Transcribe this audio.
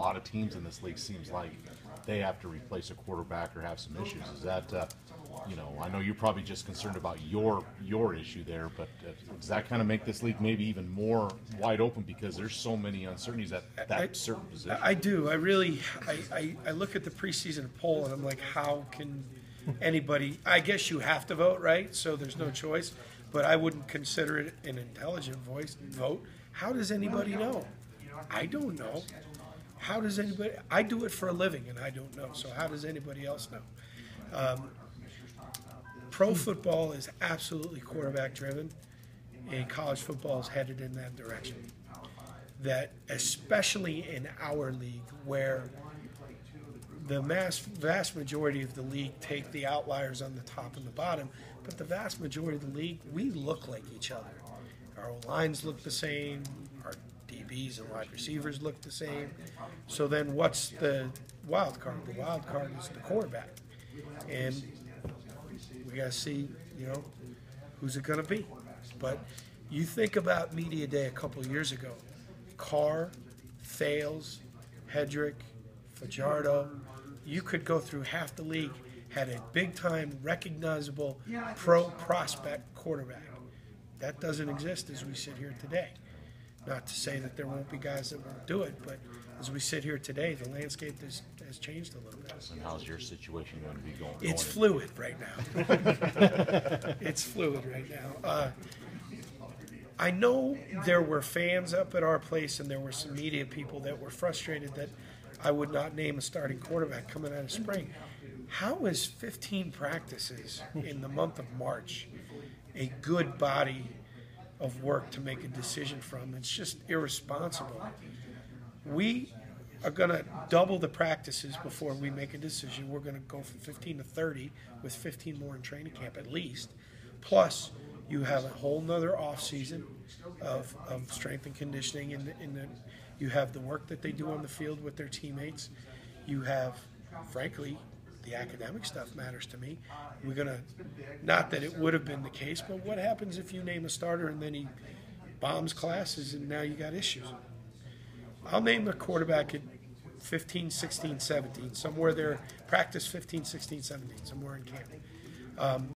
lot of teams in this league seems like they have to replace a quarterback or have some issues. Is that, I know you're probably just concerned about your issue there, but does that kind of make this league maybe even more wide open because there's so many uncertainties at that certain position? I do. I look at the preseason poll and I'm like, how can anybody? I guess you have to vote, right? So there's no choice. But I wouldn't consider it an intelligent vote. How does anybody know? I don't know. How does anybody? I do it for a living, and I don't know. So how does anybody else know? Pro football is absolutely quarterback driven, and college football is headed in that direction. That especially in our league, where the vast majority of the league take the outliers on the top and the bottom, but the vast majority of the league, we look like each other. Our lines look the same, our DBs and wide receivers look the same. So then what's the wild card? The wild card is the quarterback. And we got to see, who's it going to be. But you think about Media Day a couple of years ago. Carr, Thales, Hedrick, Fajardo. You could go through half the league, had a big-time, recognizable, pro-prospect quarterback. That doesn't exist as we sit here today. Not to say that there won't be guys that won't do it, but as we sit here today, the landscape has changed a little bit. And how's your situation going to be going? It's fluid right now. It's fluid right now. I know there were fans up at our place and there were some media people that were frustrated that I would not name a starting quarterback coming out of spring. How is 15 practices in the month of March a good body of work to make a decision from? It's just irresponsible. We are going to double the practices before we make a decision. We're going to go from 15 to 30 with 15 more in training camp at least. Plus, you have a whole nother off season of strength and conditioning, you have the work that they do on the field with their teammates. You have, frankly, the academic stuff matters to me. We're going to, not that it would have been the case, but what happens if you name a starter and then he bombs classes and now you got issues? I'll name a quarterback at 15, 16, 17, somewhere there, practice 15, 16, 17, somewhere in camp.